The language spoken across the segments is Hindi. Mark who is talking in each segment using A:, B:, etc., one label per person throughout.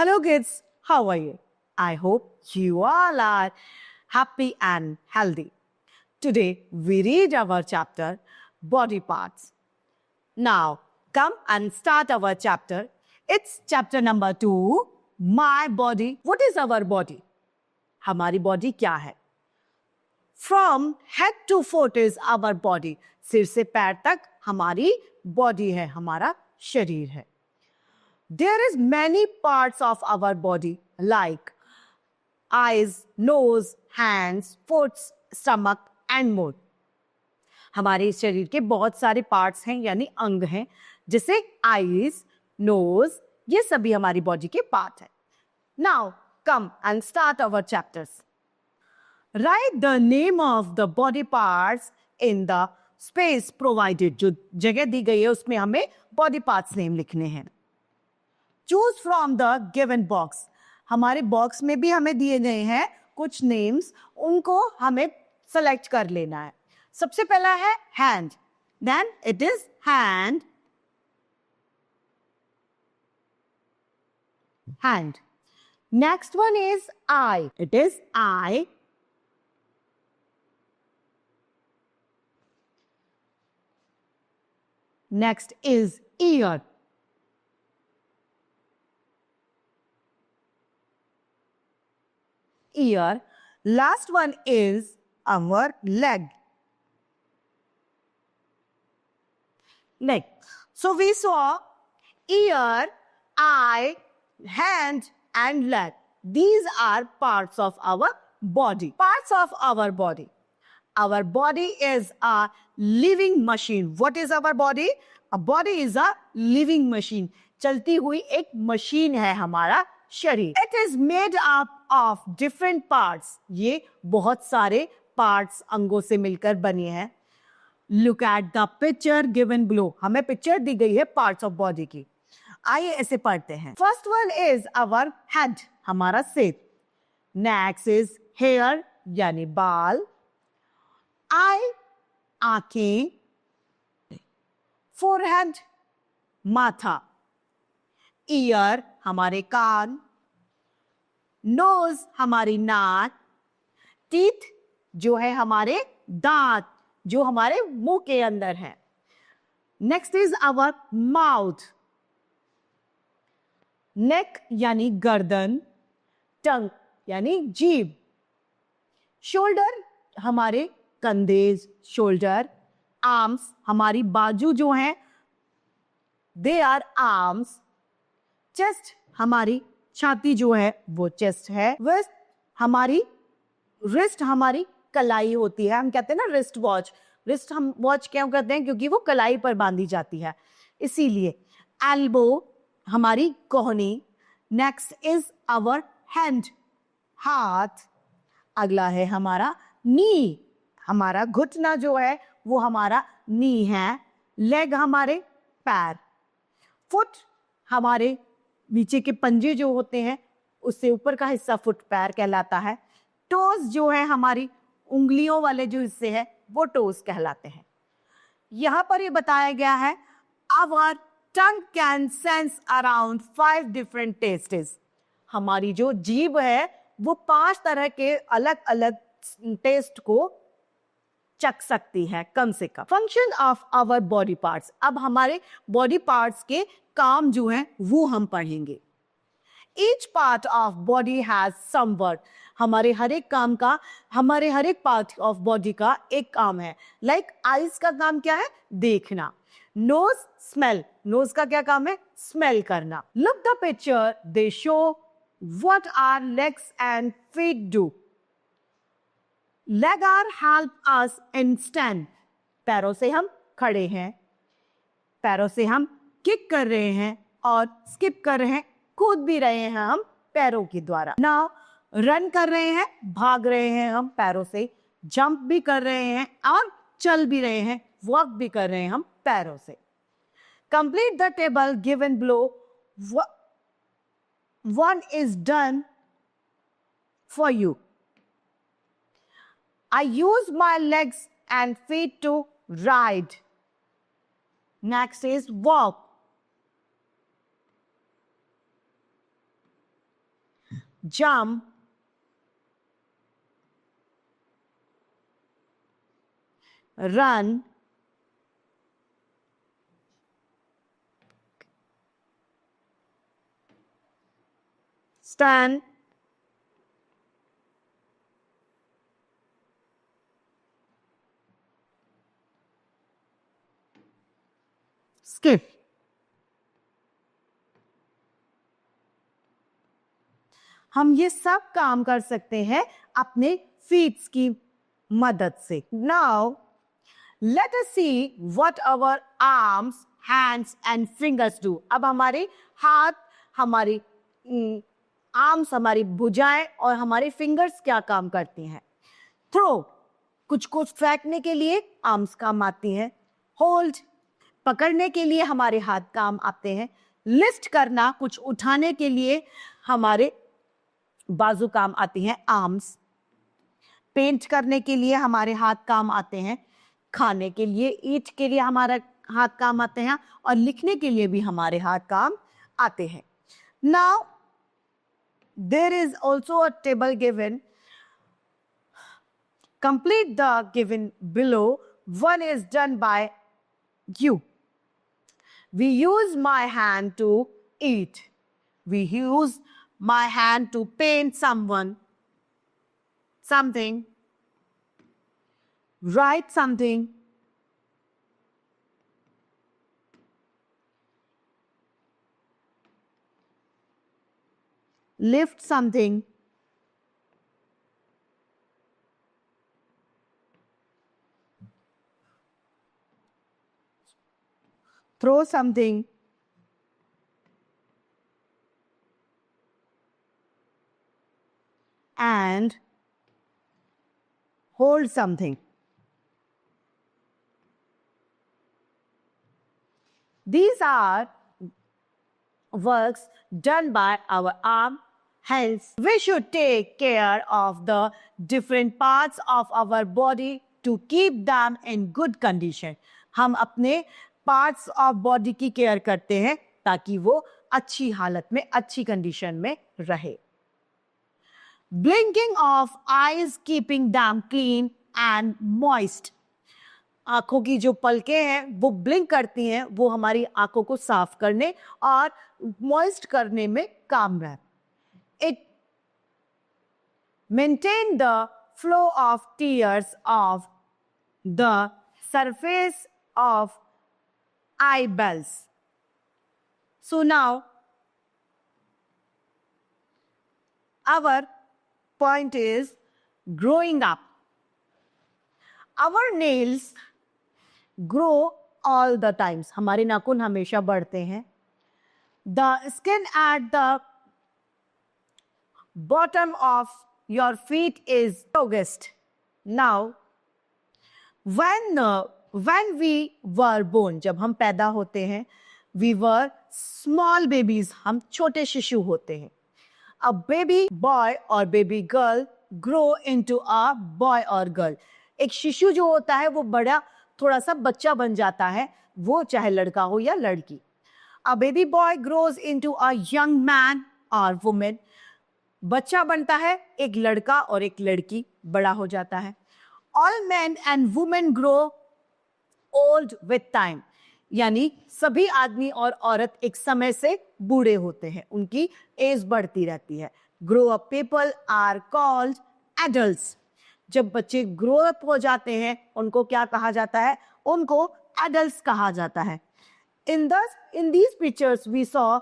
A: Hello kids, how are you? I hope you all are happy and healthy. Today we read our chapter Body Parts. Now come and start our chapter. It's chapter number 2, My Body. What is our body? हमारी body क्या है? From head to foot is our body. सिर से पैर तक हमारी body है, हमारा शरीर है. There is many parts of our body like eyes, nose, hands, foot, stomach and more. हमारे शरीर के बहुत सारे पार्ट्स हैं यानी अंग हैं जैसे आईज, नोज, ये सभी हमारी बॉडी के पार्ट हैं. Now come and start our chapters. Write the name of the body parts in the space provided. जो जगह दी गई है उसमें हमें body parts name लिखने हैं. Choose from the given box. हमारे बॉक्स में भी हमें दिए गए हैं कुछ नेम्स, उनको हमें सेलेक्ट कर लेना है. सबसे पहला है hand, then it is hand, hand. Next one is eye, it is eye. Next is ear, ear. Last one is our leg. Leg. So we saw ear, eye, hand and leg. These are parts of our body. Parts of our body. Our body is a living machine. What is our body? A body is a living machine. चलती हुई एक मशीन है हमारा शरीर. It is made up of different parts. ये बहुत सारे parts अंगों से मिलकर बने हैं. Look at the picture given below. हमें पिक्चर दी गई है parts of body की. आइए ऐसे पढ़ते हैं. First one is our head, हमारा सिर. Next is hair यानी बाल. Eye, आंखें. Forehead, माथा. Ear, हमारे कान. नोज, हमारी नाक. टीथ, जो है हमारे दांत, जो हमारे मुंह के अंदर है. Next is our mouth. Neck यानी गर्दन. टंग यानी जीभ. शोल्डर, हमारे कंधे, शोल्डर. आर्म्स, हमारी बाजू जो है, दे आर आर्म्स. चेस्ट, हमारी छाती जो है वो चेस्ट है. रिस्ट, हमारी रिस्ट हमारी कलाई होती है. हम कहते हैं ना रिस्ट वॉच. रिस्ट हम वॉच क्यों कहते हैं? क्योंकि वो कलाई पर बांधी जाती है, इसीलिए. एल्बो, हमारी कोहनी. नेक्स्ट इज आवर हैंड, हाथ. अगला है हमारा नी, हमारा घुटना जो है वो हमारा नी है. लेग, हमारे पैर. फुट, हमारे नीचे के पंजे जो होते हैं उससे ऊपर का हिस्सा फुट, पैर कहलाता है. टोज जो है हमारी उंगलियों वाले जो हिस्से हैं वो टोज कहलाते हैं. यहां पर ये बताया गया है our tongue can sense around 5 different tastes. हमारी जो जीभ है वो 5 तरह के अलग अलग टेस्ट को चख सकती है कम से कम. Function of our body parts. अब हमारे बॉडी पार्ट्स के काम जो है वो हम पढ़ेंगे. Each part of body has some work. हमारे हर एक काम का, हमारे हर एक पार्ट ऑफ बॉडी का एक काम है. लाइक आईज का काम क्या है? देखना. Knows, smell. नोज का क्या काम है? स्मेल करना. Look the picture, they show what our legs and feet do. Leg are help us in stand. पैरों से हम खड़े हैं, पैरों से हम किक कर रहे हैं और स्किप कर रहे हैं, कूद भी रहे हैं हम पैरों के द्वारा. नाउ रन कर रहे हैं, भाग रहे हैं हम पैरों से. जंप भी कर रहे हैं और चल भी रहे हैं, वॉक भी कर रहे हैं हम पैरों से. Complete the table given below. One is done for you. I use my legs and feet to ride. Next is walk. jump, run, stand, skip. हम ये सब काम कर सकते हैं अपने फीट्स की मदद से. Now, let us see what our arms, hands and fingers do. अब हमारे हाथ, हमारी आर्म्स, हमारी भुजाएं और हमारे फिंगर्स क्या काम करती हैं. थ्रो, कुछ कुछ फेंकने के लिए आर्म्स काम आती हैं. होल्ड, पकड़ने के लिए हमारे हाथ काम आते हैं. लिफ्ट करना, कुछ उठाने के लिए हमारे बाजू काम आती हैं, आर्म्स. पेंट करने के लिए हमारे हाथ काम आते हैं. खाने के लिए, ईट के लिए हमारा हाथ काम आते हैं. और लिखने के लिए भी हमारे हाथ काम आते हैं. Now, there is also a table given. Complete the given below. One is done by you. We use my hand to eat. We use my hand to paint something, write something, lift something, throw something, and hold something. These are works done by our arm. Hence, we should take care of the different parts of our body to keep them in good condition. हम अपने parts of body की care करते हैं ताकि वो अच्छी हालत में, अच्छी condition में रहे. Blinking of eyes, keeping them clean and moist. आंखों की जो पलकें हैं वो ब्लिंक करती हैं, वो हमारी आंखों को साफ करने और मॉइस्ट करने में काम है. It maintain the flow of tears of the surface of eyeballs. So now, our point is growing up. Our nails grow all the times. हमारे नाखून हमेशा बढ़ते हैं. The skin at the bottom of your feet is longest. Now, when we were born, जब हम पैदा होते हैं, we were small babies. हम छोटे शिशु होते हैं. A baby boy or baby girl grow into a boy or girl. एक शिशु जो होता है वो बड़ा थोड़ा सा बच्चा बन जाता है, वो चाहे लड़का हो या लड़की. A baby boy grows into a young man or woman. बच्चा बनता है, एक लड़का और एक लड़की बड़ा हो जाता है. All men and women grow old with time. यानी सभी आदमी और औरत एक समय से बूढ़े होते हैं, उनकी एज बढ़ती रहती है. Grow up people are called adults. जब बच्चे ग्रो अप हो जाते हैं उनको क्या कहा जाता है? उनको एडल्ट्स कहा जाता है. In these pictures we saw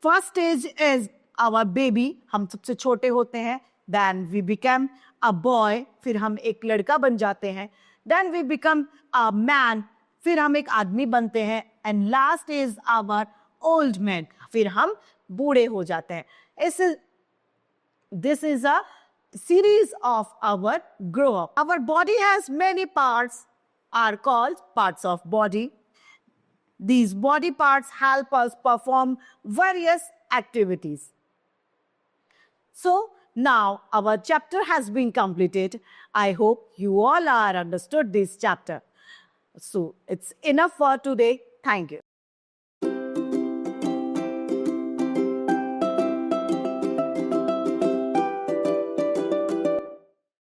A: first stage is our baby. हम सबसे छोटे होते हैं. Then we become a boy. फिर हम एक लड़का बन जाते हैं. Then we become a man. फिर हम एक आदमी बनते हैं. And last is our old man. फिर हम बूढ़े हो जाते हैं. This is a series of our grow up. Our body has many parts, are called parts of body. These body parts help us perform various activities. So now our chapter has been completed. I hope you all are understood this chapter. So it's enough for today. Thank you.